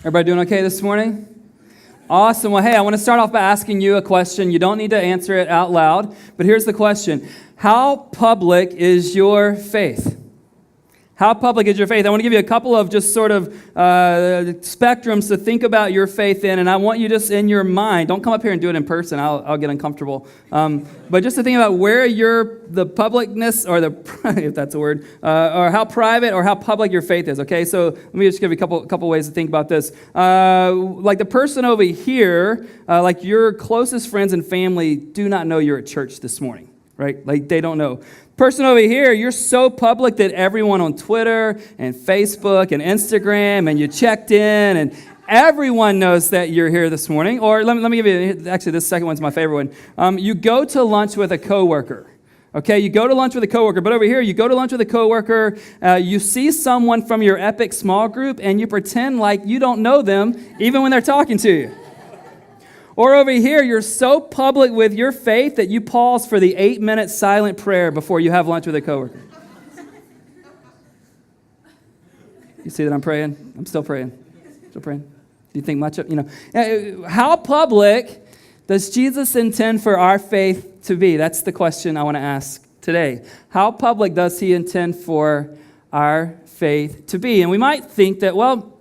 Everybody doing okay this morning? Awesome. Well, hey, I want to start off by asking you a question. You don't need to answer it out loud, but here's the question. How public is your faith? How public is your faith? I want to give you a couple of just sort of spectrums to think about your faith in, and I want you just in your mind, don't come up here and do it in person, I'll get uncomfortable, but just to think about where the publicness, or if that's a word, or how private or how public your faith is, okay? So let me just give you a couple ways to think about this. Like the person over here, like your closest friends and family do not know you're at church this morning, right? Like they don't know. Person over here, you're so public that everyone on Twitter and Facebook and Instagram and you checked in and everyone knows that you're here this morning. Or let me give you, actually this second one's my favorite one. You go to lunch with a coworker. Okay, you go to lunch with a coworker, but over here, you go to lunch with a coworker, you see someone from your epic small group and you pretend like you don't know them even when they're talking to you. Or over here, you're so public with your faith that you pause for the 8-minute silent prayer before you have lunch with a coworker. You see that I'm praying? I'm still praying. Still praying. Do you think much of, how public does Jesus intend for our faith to be? That's the question I want to ask today. How public does he intend for our faith to be? And we might think that, well,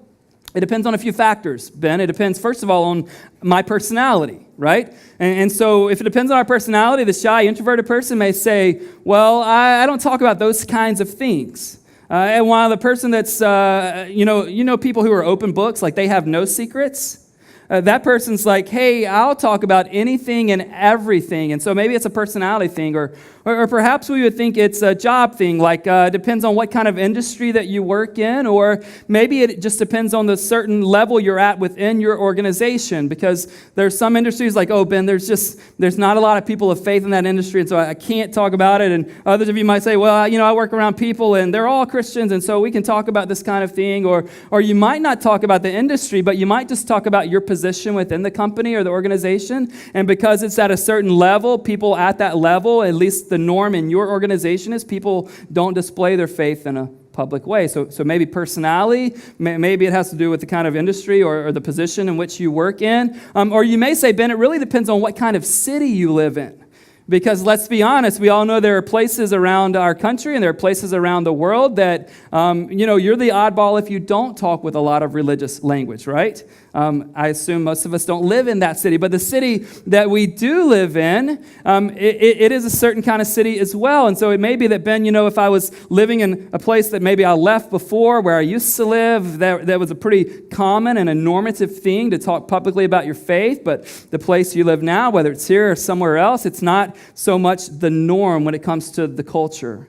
it depends on a few factors, Ben. It depends, first of all, on my personality, right? And so if it depends on our personality, the shy, introverted person may say, well, I don't talk about those kinds of things. And while the person that's, people who are open books, like they have no secrets, that person's like, hey, I'll talk about anything and everything. And so maybe it's a personality thing, or perhaps we would think it's a job thing, like depends on what kind of industry that you work in, or maybe it just depends on the certain level you're at within your organization, because there's some industries like, oh, Ben, there's not a lot of people of faith in that industry, and so I can't talk about it. And others of you might say, well, I work around people, and they're all Christians, and so we can talk about this kind of thing. Or you might not talk about the industry, but you might just talk about your position within the company or the organization, and because it's at a certain level, people at that level, at least the norm in your organization is people don't display their faith in a public way. So maybe personality, maybe it has to do with the kind of industry or the position in which you work in. Or you may say, Ben, it really depends on what kind of city you live in. Because let's be honest, we all know there are places around our country and there are places around the world that, you're the oddball if you don't talk with a lot of religious language, right? I assume most of us don't live in that city, but the city that we do live in, it is a certain kind of city as well. And so it may be that, Ben, if I was living in a place that maybe I left before where I used to live, that was a pretty common and a normative thing to talk publicly about your faith, but the place you live now, whether it's here or somewhere else, it's not so much the norm when it comes to the culture.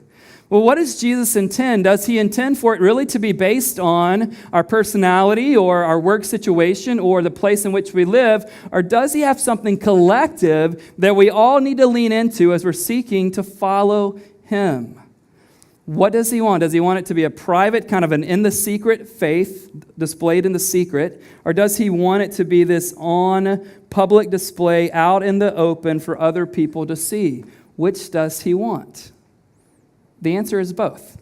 Well, what does Jesus intend? Does he intend for it really to be based on our personality or our work situation or the place in which we live? Or does he have something collective that we all need to lean into as we're seeking to follow him? What does he want? Does he want it to be a private, kind of an in-the-secret faith displayed in the secret? Or does he want it to be this on public display out in the open for other people to see? Which does he want? The answer is both.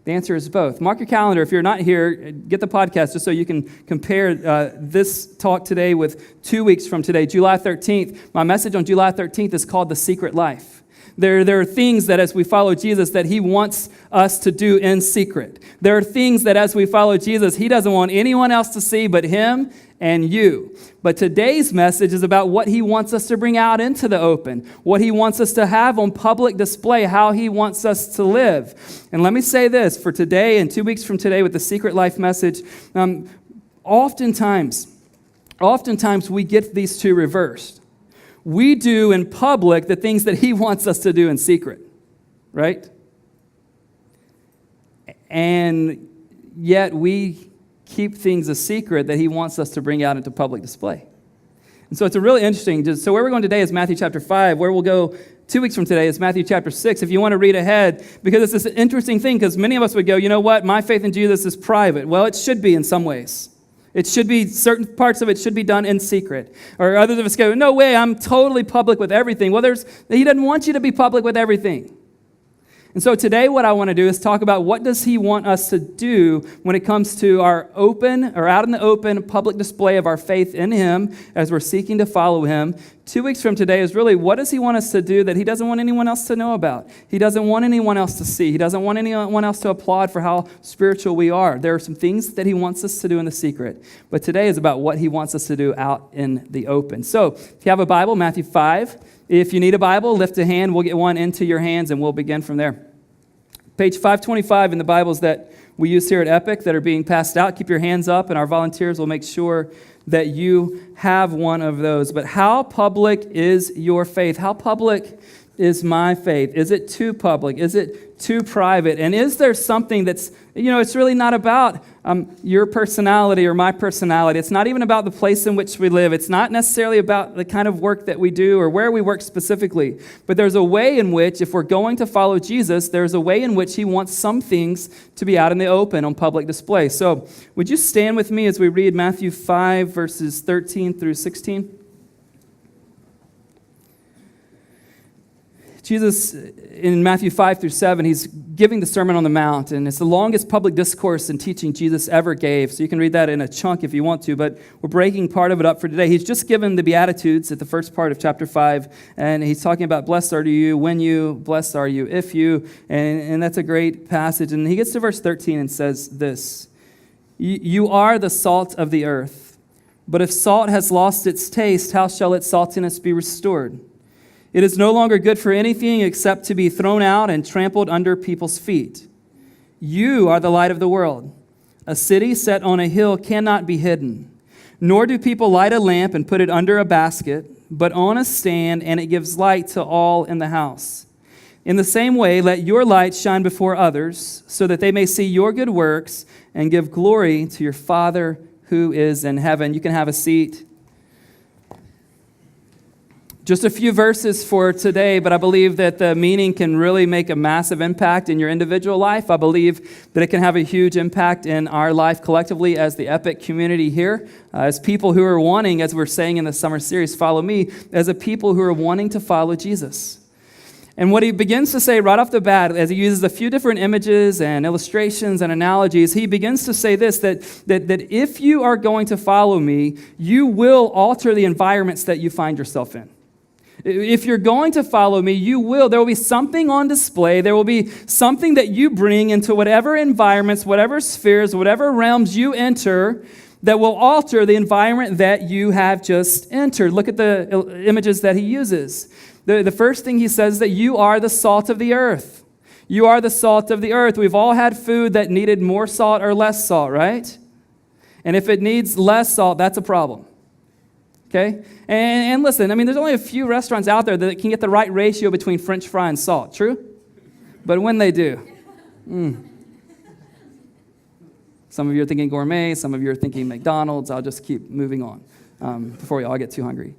The answer is both. Mark your calendar. If you're not here, get the podcast just so you can compare this talk today with 2 weeks from today, July 13th. My message on July 13th is called The Secret Life. There are things that as we follow Jesus that he wants us to do in secret. There are things that as we follow Jesus, he doesn't want anyone else to see but him and you. But today's message is about what he wants us to bring out into the open, what he wants us to have on public display, how he wants us to live. And let me say this, for today and 2 weeks from today with the Secret Life message, oftentimes we get these two reversed. We do in public the things that he wants us to do in secret, right? And yet we keep things a secret that he wants us to bring out into public display. And so it's a really interesting, so where we're going today is Matthew chapter 5. Where we'll go 2 weeks from today is Matthew chapter 6. If you want to read ahead, because it's this interesting thing, because many of us would go, you know what, my faith in Jesus is private. Well, it should be in some ways. It should be, certain parts of it should be done in secret. Or others of us go, no way, I'm totally public with everything. Well, he doesn't want you to be public with everything. And so today what I want to do is talk about what does he want us to do when it comes to our open or out in the open public display of our faith in him as we're seeking to follow him. 2 weeks from today is really what does he want us to do that he doesn't want anyone else to know about? He doesn't want anyone else to see. He doesn't want anyone else to applaud for how spiritual we are. There are some things that he wants us to do in the secret. But today is about what he wants us to do out in the open. So if you have a Bible, Matthew 5. If you need a Bible, lift a hand. We'll get one into your hands, and we'll begin from there. Page 525 in the Bibles that we use here at Epic that are being passed out. Keep your hands up, and our volunteers will make sure that you have one of those. But how public is your faith? How public is my faith? Is it too public? Is it too private? And is there something that's, it's really not about your personality or my personality. It's not even about the place in which we live. It's not necessarily about the kind of work that we do or where we work specifically. But there's a way in which, if we're going to follow Jesus, there's a way in which he wants some things to be out in the open on public display. So would you stand with me as we read Matthew 5, verses 13 through 16? Jesus, in Matthew 5 through 7, he's giving the Sermon on the Mount, and it's the longest public discourse and teaching Jesus ever gave. So you can read that in a chunk if you want to, but we're breaking part of it up for today. He's just given the Beatitudes at the first part of chapter 5, and he's talking about blessed are you when you, blessed are you if you, and that's a great passage. And he gets to verse 13 and says this, you are the salt of the earth, but if salt has lost its taste, how shall its saltiness be restored? It is no longer good for anything except to be thrown out and trampled under people's feet. You are the light of the world. A city set on a hill cannot be hidden. Nor do people light a lamp and put it under a basket, but on a stand, and it gives light to all in the house. In the same way, let your light shine before others, so that they may see your good works and give glory to your Father who is in heaven. You can have a seat. Just a few verses for today, but I believe that the meaning can really make a massive impact in your individual life. I believe that it can have a huge impact in our life collectively as the Epic community here, as people who are wanting, as we're saying in the summer series, follow me, as a people who are wanting to follow Jesus. And what he begins to say right off the bat, as he uses a few different images and illustrations and analogies, he begins to say this, that if you are going to follow me, you will alter the environments that you find yourself in. If you're going to follow me, there will be something on display. There will be something that you bring into whatever environments, whatever spheres, whatever realms you enter that will alter the environment that you have just entered. Look at the images that he uses. The first thing he says is that you are the salt of the earth. You are the salt of the earth. We've all had food that needed more salt or less salt, right? And if it needs less salt, that's a problem. Okay? And listen, there's only a few restaurants out there that can get the right ratio between French fry and salt, true? But when they do, some of you are thinking gourmet, some of you are thinking McDonald's. I'll just keep moving on before we all get too hungry.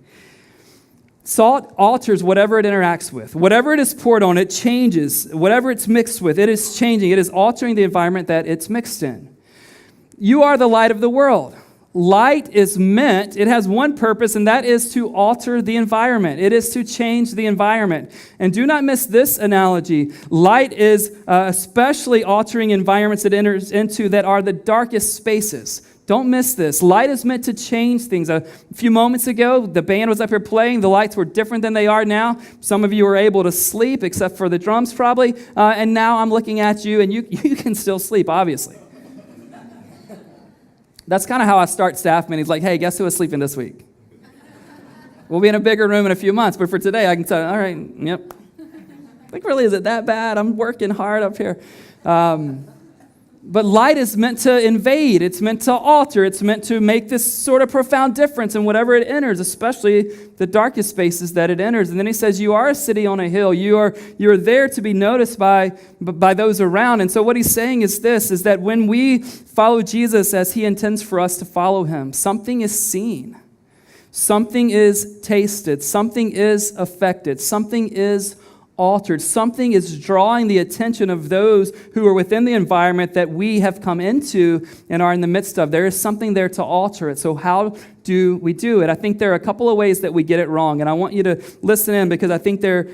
Salt alters whatever it interacts with. Whatever it is poured on, it changes. Whatever it's mixed with, it is changing. It is altering the environment that it's mixed in. You are the light of the world. Light is meant, it has one purpose, and that is to alter the environment. It is to change the environment. And do not miss this analogy. Light is especially altering environments it enters into that are the darkest spaces. Don't miss this. Light is meant to change things. A few moments ago, the band was up here playing. The lights were different than they are now. Some of you were able to sleep, except for the drums probably. And now I'm looking at you, and you can still sleep, obviously. That's kind of how I start staff meetings. Like, hey, guess who was sleeping this week? We'll be in a bigger room in a few months, but for today, I can tell you, all right, yep. Like, really, is it that bad? I'm working hard up here. But light is meant to invade. It's meant to alter. It's meant to make this sort of profound difference in whatever it enters, especially the darkest spaces that it enters. And then he says, you are a city on a hill. You are there to be noticed by those around. And so what he's saying is this, is that when we follow Jesus as he intends for us to follow him, something is seen. Something is tasted. Something is affected. Something is altered. Something is drawing the attention of those who are within the environment that we have come into and are in the midst of. There is something there to alter it. So how do we do it? I think there are a couple of ways that we get it wrong, and I want you to listen in because I think they're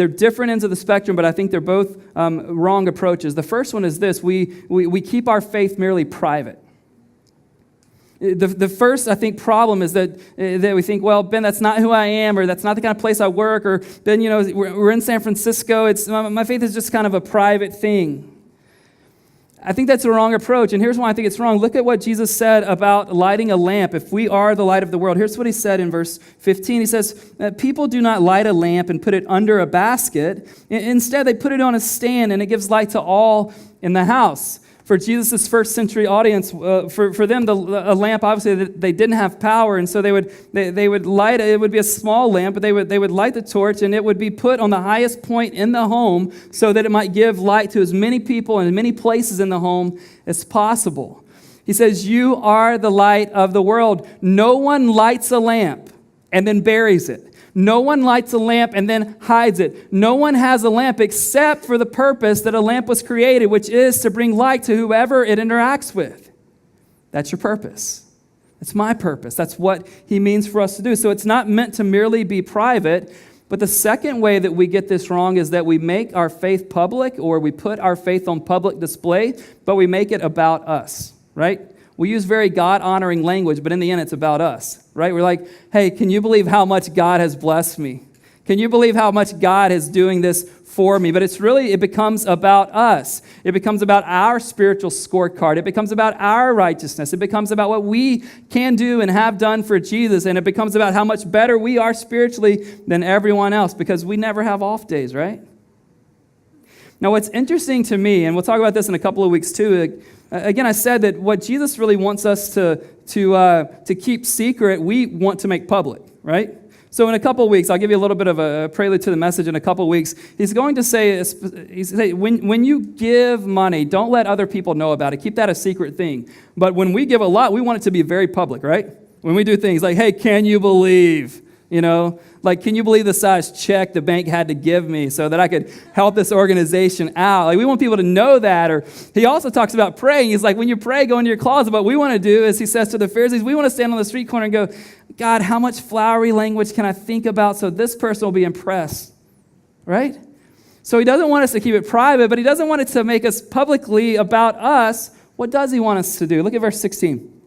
different ends of the spectrum, but I think they're both wrong approaches. The first one is this: we keep our faith merely private. The first, I think, problem is that we think, well, Ben, that's not who I am, or that's not the kind of place I work, or Ben, we're in San Francisco. It's my faith is just kind of a private thing. I think that's a wrong approach, and here's why I think it's wrong. Look at what Jesus said about lighting a lamp. If we are the light of the world, here's what he said in verse 15. He says, people do not light a lamp and put it under a basket. Instead, they put it on a stand, and it gives light to all in the house. For Jesus' first century audience, for them, a lamp, obviously, they didn't have power, and so they would light it. It would be a small lamp, but they would light the torch, and it would be put on the highest point in the home so that it might give light to as many people and as many places in the home as possible. He says, you are the light of the world. No one lights a lamp and then buries it. No one lights a lamp and then hides it. No one has a lamp except for the purpose that a lamp was created, which is to bring light to whoever it interacts with. That's your purpose. That's my purpose. That's what he means for us to do. So it's not meant to merely be private. But the second way that we get this wrong is that we make our faith public, or we put our faith on public display, but we make it about us, right? We use very God-honoring language, but in the end, it's about us, right? We're like, hey, can you believe how much God has blessed me? Can you believe how much God is doing this for me? But it becomes about us. It becomes about our spiritual scorecard. It becomes about our righteousness. It becomes about what we can do and have done for Jesus. And it becomes about how much better we are spiritually than everyone else, because we never have off days, right? Now, what's interesting to me, and we'll talk about this in a couple of weeks too, again, I said that what Jesus really wants us to keep secret, we want to make public, right? So in a couple of weeks, I'll give you a little bit of a prelude to the message in a couple of weeks. He's going to say, when you give money, don't let other people know about it. Keep that a secret thing. But when we give a lot, we want it to be very public, right? When we do things like, hey, can you believe? Like, can you believe the size check the bank had to give me so that I could help this organization out? Like, we want people to know that. Or he also talks about praying. He's like, when you pray, go into your closet. What we want to do, as he says to the Pharisees, we want to stand on the street corner and go, God, how much flowery language can I think about so this person will be impressed, right? So he doesn't want us to keep it private, but he doesn't want it to make us publicly about us. What does he want us to do? Look at verse 16.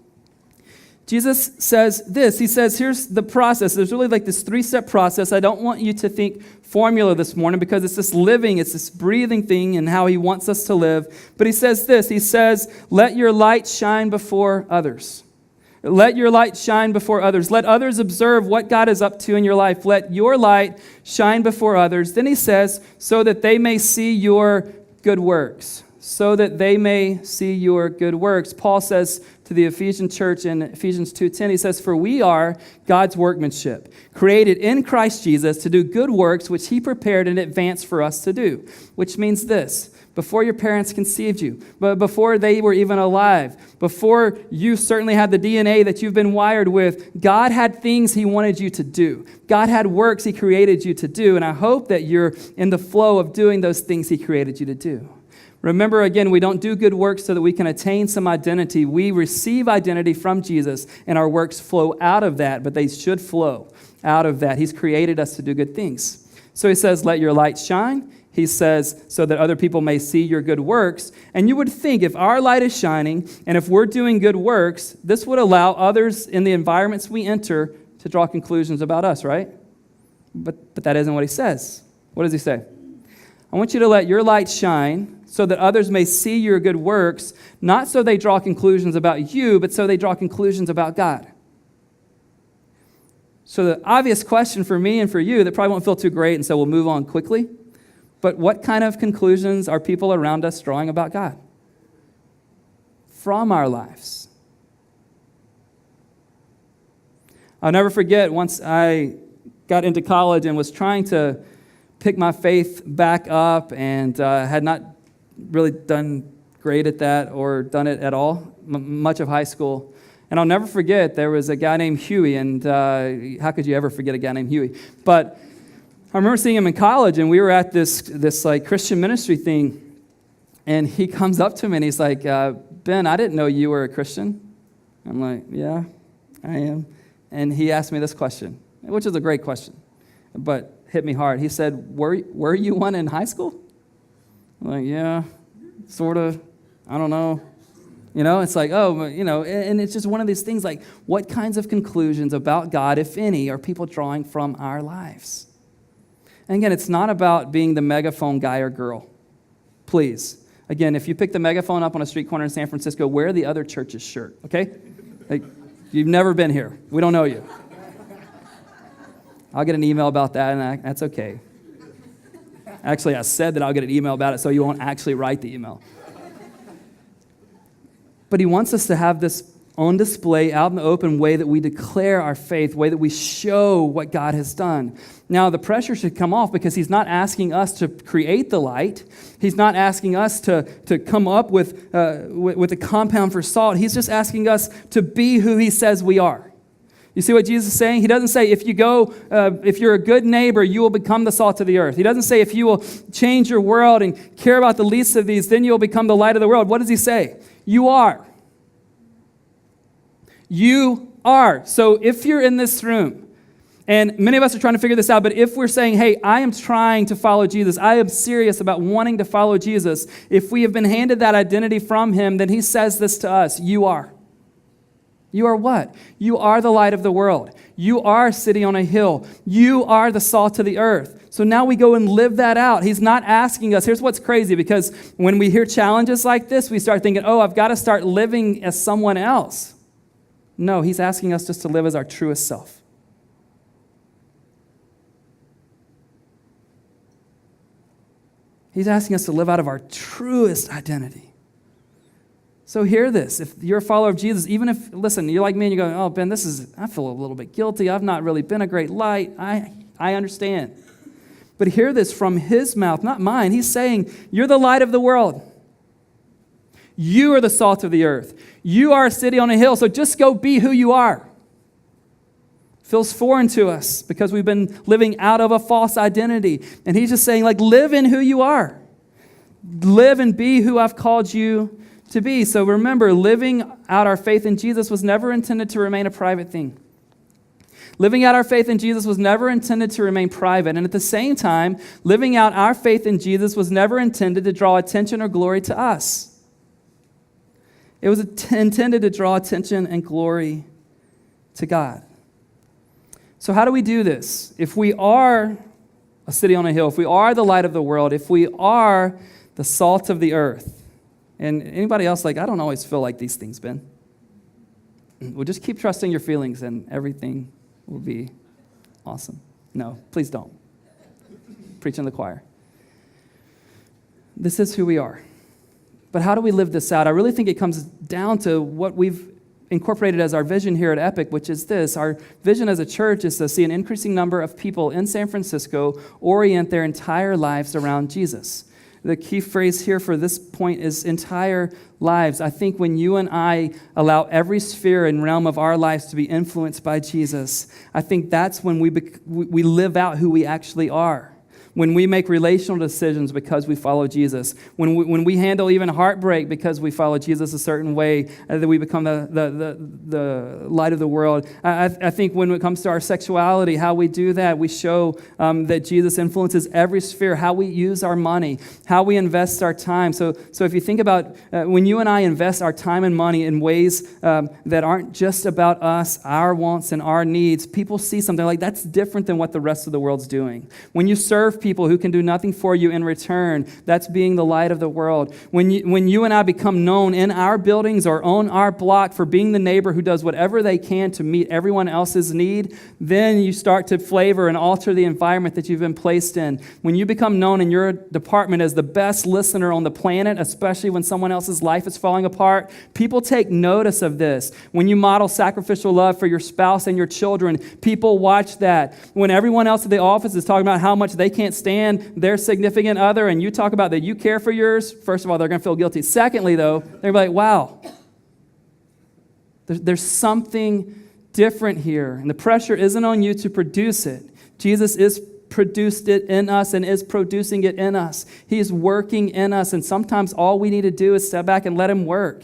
Jesus says this. He says, here's the process. There's really like this 3-step process. I don't want you to think formula this morning because it's this living, it's this breathing thing and how he wants us to live. But he says this. He says, let your light shine before others. Let your light shine before others. Let others observe what God is up to in your life. Let your light shine before others. Then he says, so that they may see your good works. So that they may see your good works. Paul says to the Ephesian church in Ephesians 2:10, he says, for we are God's workmanship, created in Christ Jesus to do good works which he prepared in advance for us to do. Which means this: before your parents conceived you, but before they were even alive, before you certainly had the DNA that you've been wired with, God had things he wanted you to do. God had works he created you to do, and I hope that you're in the flow of doing those things he created you to do. Remember, again, we don't do good works so that we can attain some identity. We receive identity from Jesus, and our works flow out of that, but they should flow out of that. He's created us to do good things. So he says, let your light shine. He says, so that other people may see your good works. And you would think if our light is shining and if we're doing good works, this would allow others in the environments we enter to draw conclusions about us, right? But that isn't what he says. What does he say? I want you to let your light shine so that others may see your good works, not so they draw conclusions about you, but so they draw conclusions about God. So the obvious question for me and for you that probably won't feel too great, and so we'll move on quickly, but what kind of conclusions are people around us drawing about God from our lives? I'll never forget once I got into college and was trying to pick my faith back up and had not really done great at that or done it at all, much of high school. And I'll never forget, there was a guy named Huey, and how could you ever forget a guy named Huey? But I remember seeing him in college, and we were at this like Christian ministry thing, and he comes up to me and he's like, Ben, I didn't know you were a Christian. I'm like, yeah, I am. And he asked me this question, which is a great question, but hit me hard. He said, were you one in high school? I'm like, yeah, sort of. I don't know. It's like, and it's just one of these things like, what kinds of conclusions about God, if any, are people drawing from our lives? And again, it's not about being the megaphone guy or girl. Please. Again, if you pick the megaphone up on a street corner in San Francisco, wear the other church's shirt, okay? Like, you've never been here. We don't know you. I'll get an email about that, and that's okay. Actually, I said that I'll get an email about it so you won't actually write the email. But he wants us to have this on display, out in the open way that we declare our faith, way that we show what God has done. Now, the pressure should come off because he's not asking us to create the light. He's not asking us to come up with a compound for salt. He's just asking us to be who he says we are. You see what Jesus is saying? He doesn't say, if you're a good neighbor, you will become the salt of the earth. He doesn't say, if you will change your world and care about the least of these, then you'll become the light of the world. What does he say? You are. You are. So if you're in this room, and many of us are trying to figure this out, but if we're saying, hey, I am trying to follow Jesus, I am serious about wanting to follow Jesus, if we have been handed that identity from him, then he says this to us, you are. You are what? You are the light of the world. You are a city on a hill. You are the salt of the earth. So now we go and live that out. He's not asking us. Here's what's crazy, because when we hear challenges like this, we start thinking, oh, I've got to start living as someone else. No, he's asking us just to live as our truest self. He's asking us to live out of our truest identity. So hear this. If you're a follower of Jesus, even if, listen, you're like me and you go, oh, Ben, I feel a little bit guilty. I've not really been a great light. I understand. But hear this from his mouth, not mine. He's saying, you're the light of the world. You are the salt of the earth. You are a city on a hill, so just go be who you are. Feels foreign to us because we've been living out of a false identity. And he's just saying, like, live in who you are. Live and be who I've called you to be. So remember, living out our faith in Jesus was never intended to remain a private thing. Living out our faith in Jesus was never intended to remain private. And at the same time, living out our faith in Jesus was never intended to draw attention or glory to us. It was intended to draw attention and glory to God. So how do we do this? If we are a city on a hill, if we are the light of the world, if we are the salt of the earth, and anybody else like, I don't always feel like these things, Ben. Well, just keep trusting your feelings and everything will be awesome. No, please don't. Preach in the choir. This is who we are. But how do we live this out? I really think it comes down to what we've incorporated as our vision here at Epic, which is this. Our vision as a church is to see an increasing number of people in San Francisco orient their entire lives around Jesus. The key phrase here for this point is entire lives. I think when you and I allow every sphere and realm of our lives to be influenced by Jesus, I think that's when we live out who we actually are. When we make relational decisions because we follow Jesus, when we handle even heartbreak because we follow Jesus a certain way, that we become the light of the world. I think when it comes to our sexuality, how we do that, we show that Jesus influences every sphere, how we use our money, how we invest our time. So if you think about when you and I invest our time and money in ways that aren't just about us, our wants and our needs, people see something like that's different than what the rest of the world's doing. When you serve people who can do nothing for you in return, that's being the light of the world. When you and I become known in our buildings or on our block for being the neighbor who does whatever they can to meet everyone else's need, then you start to flavor and alter the environment that you've been placed in. When you become known in your department as the best listener on the planet, especially when someone else's life is falling apart, people take notice of this. When you model sacrificial love for your spouse and your children, people watch that. When everyone else at the office is talking about how much they can't stand their significant other, and you talk about that you care for yours, first of all, they're going to feel guilty. Secondly, though, they're like, wow, there's something different here, and the pressure isn't on you to produce it. Jesus is produced it in us and is producing it in us. He's working in us, and sometimes all we need to do is step back and let him work.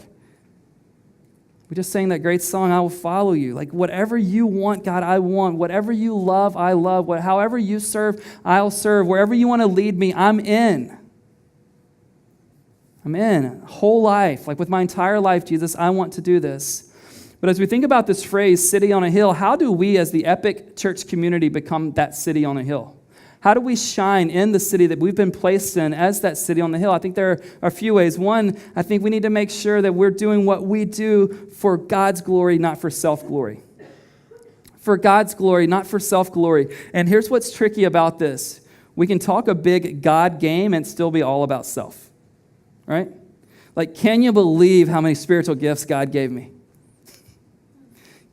We just sang that great song, I will follow you. Like whatever you want, God, I want. Whatever you love, I love. However you serve, I'll serve. Wherever you want to lead me, I'm in. I'm in. Whole life, like with my entire life, Jesus, I want to do this. But as we think about this phrase, city on a hill, how do we as the Epic Church community become that city on a hill? How do we shine in the city that we've been placed in as that city on the hill? I think there are a few ways. One, I think we need to make sure that we're doing what we do for God's glory, not for self-glory. For God's glory, not for self-glory. And here's what's tricky about this. We can talk a big God game and still be all about self, right? Like, can you believe how many spiritual gifts God gave me?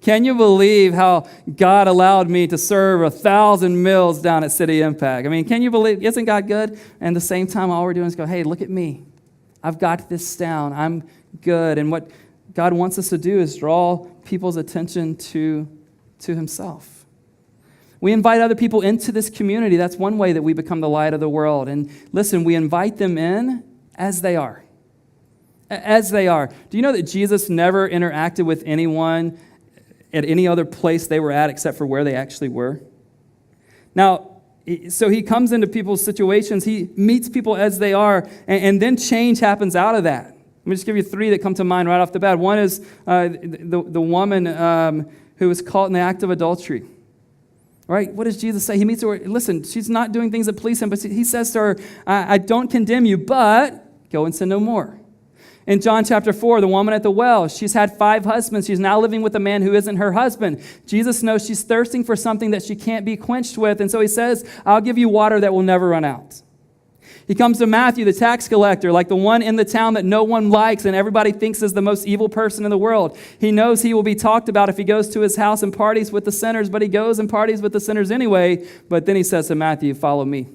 Can you believe how God allowed me to serve 1,000 meals down at City Impact? I mean, can you believe, isn't God good? And at the same time, all we're doing is go, hey, look at me. I've got this down. I'm good. And what God wants us to do is draw people's attention to himself. We invite other people into this community. That's one way that we become the light of the world. And listen, we invite them in as they are. As they are. Do you know that Jesus never interacted with anyone at any other place they were at except for where they actually were? Now, so he comes into people's situations, he meets people as they are, and then change happens out of that. Let me just give you three that come to mind right off the bat. One is the woman who was caught in the act of adultery. Right? What does Jesus say? He meets her. Listen, she's not doing things that please him, but he says to her, I don't condemn you, but go and sin no more. In John chapter 4, the woman at the well, she's had 5 husbands. She's now living with a man who isn't her husband. Jesus knows she's thirsting for something that she can't be quenched with, and so he says, I'll give you water that will never run out. He comes to Matthew, the tax collector, like the one in the town that no one likes and everybody thinks is the most evil person in the world. He knows he will be talked about if he goes to his house and parties with the sinners, but he goes and parties with the sinners anyway. But then he says to Matthew, follow me.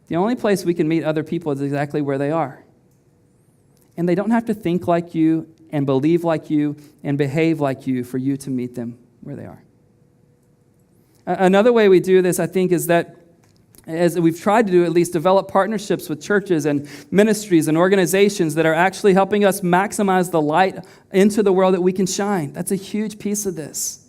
The only place we can meet other people is exactly where they are. And they don't have to think like you and believe like you and behave like you for you to meet them where they are. Another way we do this, I think, is that as we've tried to do, at least develop partnerships with churches and ministries and organizations that are actually helping us maximize the light into the world that we can shine. That's a huge piece of this.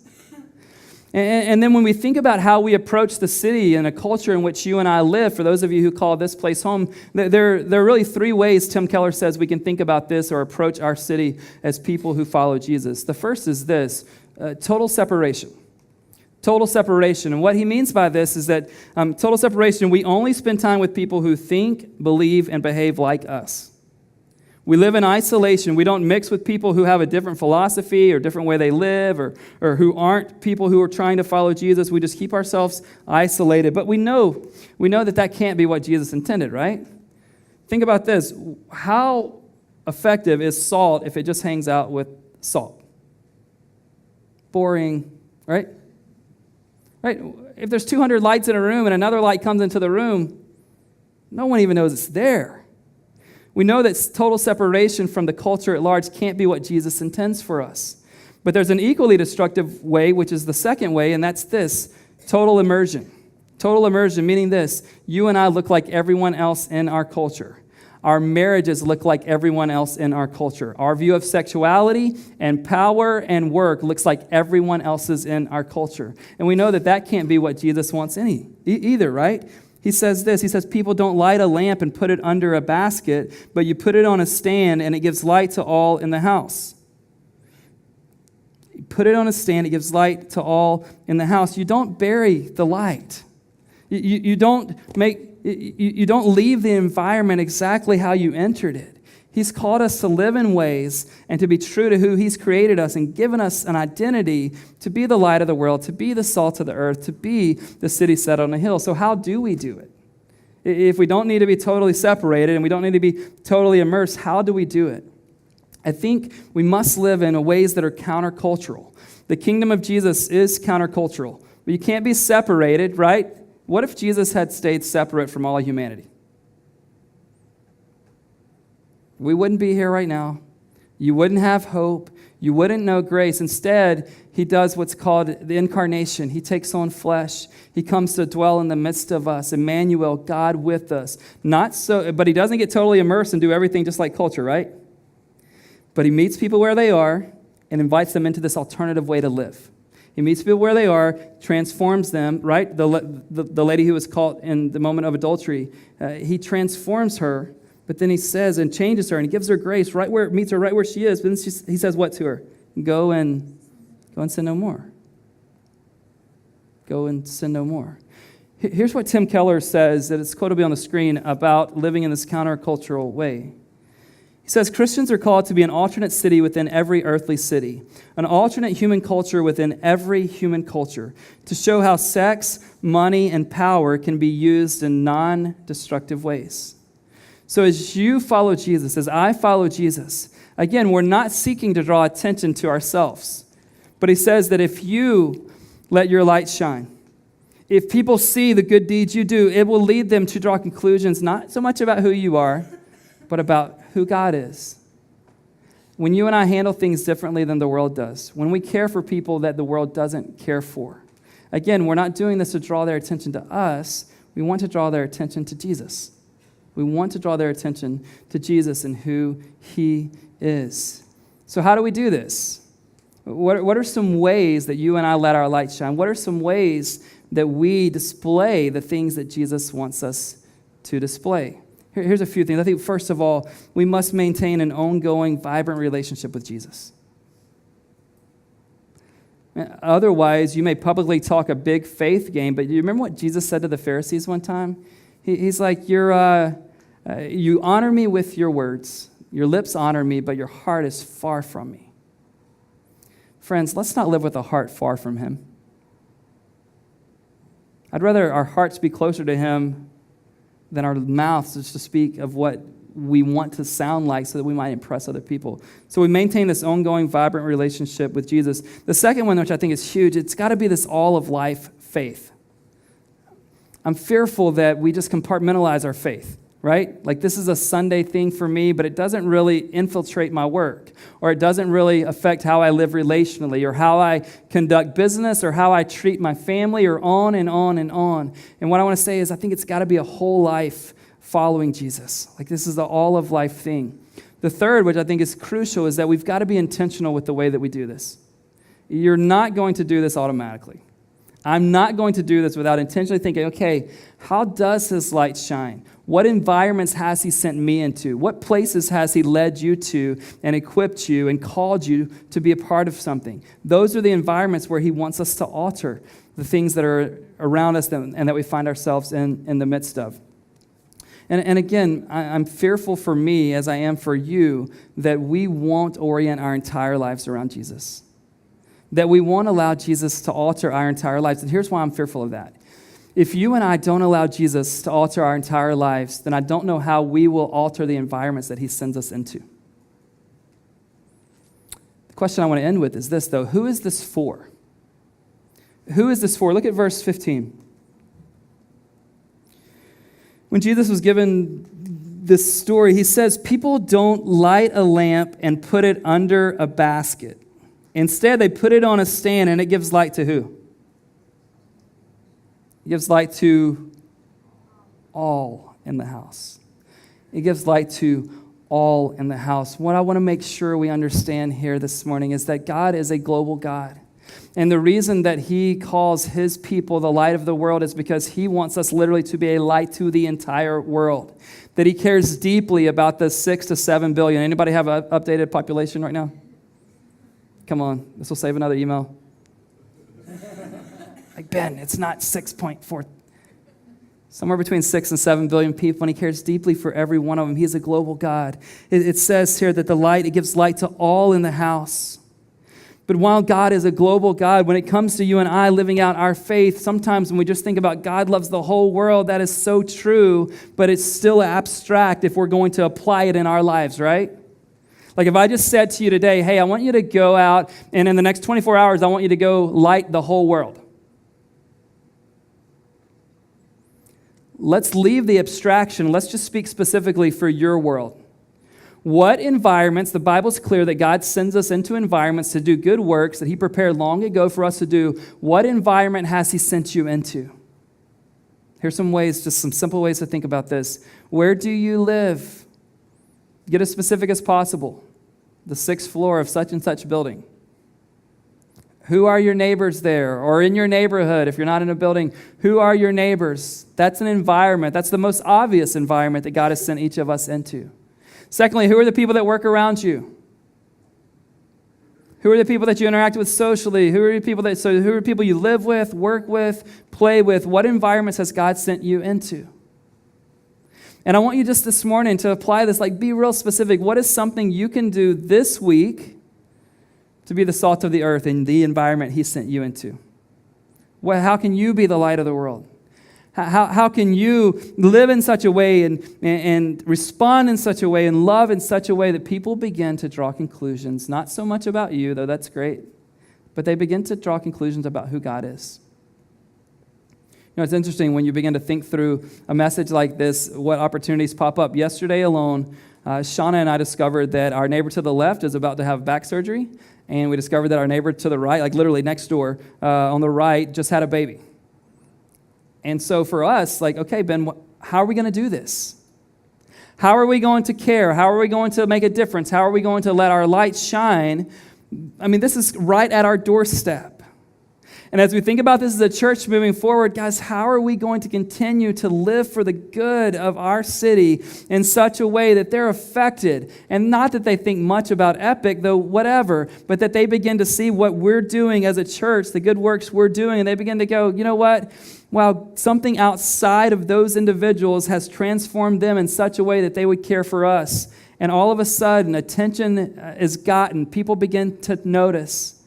And then when we think about how we approach the city and a culture in which you and I live, for those of you who call this place home, there are really 3 ways Tim Keller says we can think about this or approach our city as people who follow Jesus. The first is this, total separation. Total separation. And what he means by this is that total separation, we only spend time with people who think, believe, and behave like us. We live in isolation. We don't mix with people who have a different philosophy or different way they live or who aren't people who are trying to follow Jesus. We just keep ourselves isolated. But we know that can't be what Jesus intended, right? Think about this. How effective is salt if it just hangs out with salt? Boring, right? Right? If there's 200 lights in a room and another light comes into the room, no one even knows it's there. We know that total separation from the culture at large can't be what Jesus intends for us. But there's an equally destructive way, which is the second way, and that's this, total immersion. Total immersion, meaning this, you and I look like everyone else in our culture. Our marriages look like everyone else in our culture. Our view of sexuality and power and work looks like everyone else's in our culture. And we know that can't be what Jesus wants either, right? He says this, he says, people don't light a lamp and put it under a basket, but you put it on a stand and it gives light to all in the house. You put it on a stand, it gives light to all in the house. You don't bury the light. You don't leave the environment exactly how you entered it. He's called us to live in ways and to be true to who he's created us and given us an identity to be the light of the world, to be the salt of the earth, to be the city set on a hill. So how do we do it? If we don't need to be totally separated and we don't need to be totally immersed, how do we do it? I think we must live in ways that are countercultural. The kingdom of Jesus is countercultural, but you can't be separated, right? What if Jesus had stayed separate from all humanity? We wouldn't be here right now. You wouldn't have hope. You wouldn't know grace. Instead, he does what's called the incarnation. He takes on flesh. He comes to dwell in the midst of us. Emmanuel, God with us. But he doesn't get totally immersed and do everything just like culture, right? But he meets people where they are and invites them into this alternative way to live. He meets people where they are, transforms them, right? The lady who was caught in the moment of adultery, he transforms her. But then he says and changes her and he gives her grace right where it meets her, right where she is. But then he says what to her? Go and sin no more. Go and sin no more. Here's what Tim Keller says, that it's quoted on the screen, about living in this countercultural way. He says, Christians are called to be an alternate city within every earthly city, an alternate human culture within every human culture, to show how sex, money, and power can be used in non-destructive ways. So as you follow Jesus, as I follow Jesus, again, we're not seeking to draw attention to ourselves. But he says that if you let your light shine, if people see the good deeds you do, it will lead them to draw conclusions not so much about who you are, but about who God is. When you and I handle things differently than the world does, when we care for people that the world doesn't care for, again, we're not doing this to draw their attention to us. We want to draw their attention to Jesus. We want to draw their attention to Jesus and who he is. So how do we do this? What are some ways that you and I let our light shine? What are some ways that we display the things that Jesus wants us to display? Here's a few things. I think, first of all, we must maintain an ongoing, vibrant relationship with Jesus. Otherwise, you may publicly talk a big faith game, but you remember what Jesus said to the Pharisees one time? He's like, you honor me with your words. Your lips honor me, but your heart is far from me. Friends, let's not live with a heart far from him. I'd rather our hearts be closer to him than our mouths just to speak of what we want to sound like so that we might impress other people. So we maintain this ongoing, vibrant relationship with Jesus. The second one, which I think is huge, it's got to be this all-of-life faith. I'm fearful that we just compartmentalize our faith, right? Like, this is a Sunday thing for me, but it doesn't really infiltrate my work, or it doesn't really affect how I live relationally, or how I conduct business, or how I treat my family, or on and on and on. And what I want to say is I think it's got to be a whole life following Jesus. Like, this is the all-of-life thing. The third, which I think is crucial, is that we've got to be intentional with the way that we do this. You're not going to do this automatically. I'm not going to do this without intentionally thinking, okay, how does his light shine? What environments has he sent me into? What places has he led you to and equipped you and called you to be a part of something? Those are the environments where he wants us to alter the things that are around us and that we find ourselves in the midst of. And again, I'm fearful for me, as I am for you, that we won't orient our entire lives around Jesus. That we won't allow Jesus to alter our entire lives. And here's why I'm fearful of that. If you and I don't allow Jesus to alter our entire lives, then I don't know how we will alter the environments that he sends us into. The question I want to end with is this, though. Who is this for? Who is this for? Look at verse 15. When Jesus was given this story, he says, people don't light a lamp and put it under a basket. Instead, they put it on a stand, and it gives light to who? It gives light to all in the house. It gives light to all in the house. What I want to make sure we understand here this morning is that God is a global God. And the reason that he calls his people the light of the world is because he wants us literally to be a light to the entire world. That he cares deeply about the 6 to 7 billion. Anybody have an updated population right now? Come on, this will save another email. Like, Ben, it's not 6.4. Somewhere between 6 and 7 billion people, and he cares deeply for every one of them. He is a global God. It says here that it gives light to all in the house. But while God is a global God, when it comes to you and I living out our faith, sometimes when we just think about God loves the whole world, that is so true, but it's still abstract if we're going to apply it in our lives, right? Like, if I just said to you today, hey, I want you to go out, and in the next 24 hours, I want you to go light the whole world. Let's leave the abstraction. Let's just speak specifically for your world. What environments, the Bible's clear that God sends us into environments to do good works that he prepared long ago for us to do. What environment has he sent you into? Here's some ways, just some simple ways to think about this. Where do you live? Get as specific as possible. The 6th floor of such and such building. Who are your neighbors there? Or in your neighborhood, if you're not in a building, who are your neighbors? That's an environment. That's the most obvious environment that God has sent each of us into. Secondly, who are the people that work around you? Who are the people that you interact with socially? Who are the people you live with, work with, play with? What environments has God sent you into? And I want you just this morning to apply this, be real specific. What is something you can do this week to be the salt of the earth in the environment he sent you into? How can you be the light of the world? How can you live in such a way and respond in such a way and love in such a way that people begin to draw conclusions, not so much about you, though that's great, but they begin to draw conclusions about who God is. It's interesting when you begin to think through a message like this, what opportunities pop up. Yesterday alone, Shauna and I discovered that our neighbor to the left is about to have back surgery, and we discovered that our neighbor to the right, literally next door on the right, just had a baby. And so for us, okay, Ben, how are we going to do this? How are we going to care? How are we going to make a difference? How are we going to let our light shine? This is right at our doorstep. And as we think about this as a church moving forward, guys, how are we going to continue to live for the good of our city in such a way that they're affected? And not that they think much about Epic, though whatever, but that they begin to see what we're doing as a church, the good works we're doing, and they begin to go, you know what? Wow, something outside of those individuals has transformed them in such a way that they would care for us. And all of a sudden, attention is gotten. People begin to notice.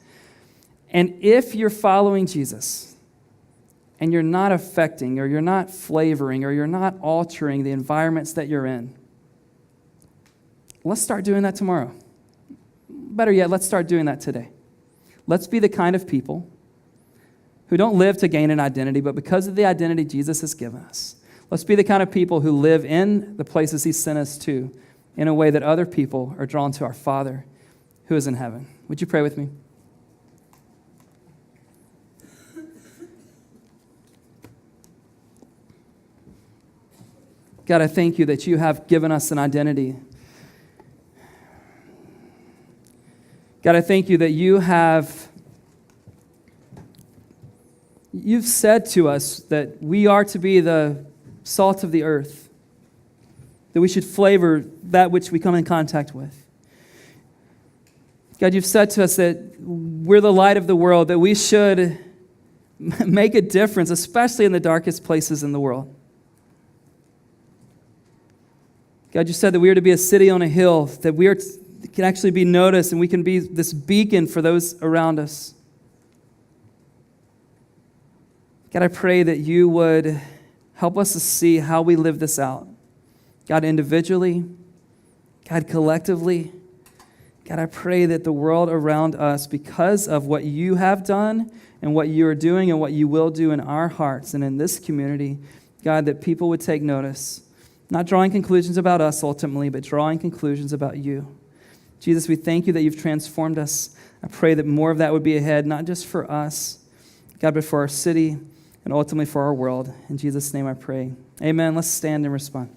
And if you're following Jesus and you're not affecting or you're not flavoring or you're not altering the environments that you're in, let's start doing that tomorrow. Better yet, let's start doing that today. Let's be the kind of people who don't live to gain an identity, but because of the identity Jesus has given us. Let's be the kind of people who live in the places he sent us to in a way that other people are drawn to our Father who is in heaven. Would you pray with me? God, I thank you that you have given us an identity. God, I thank you that you've said to us that we are to be the salt of the earth, that we should flavor that which we come in contact with. God, you've said to us that we're the light of the world, that we should make a difference, especially in the darkest places in the world. God, you said that we are to be a city on a hill, that we can actually be noticed and we can be this beacon for those around us. God, I pray that you would help us to see how we live this out. God, individually, God, collectively. God, I pray that the world around us, because of what you have done and what you are doing and what you will do in our hearts and in this community, God, that people would take notice. Not drawing conclusions about us ultimately, but drawing conclusions about you. Jesus, we thank you that you've transformed us. I pray that more of that would be ahead, not just for us, God, but for our city and ultimately for our world. In Jesus' name I pray. Amen. Let's stand and respond.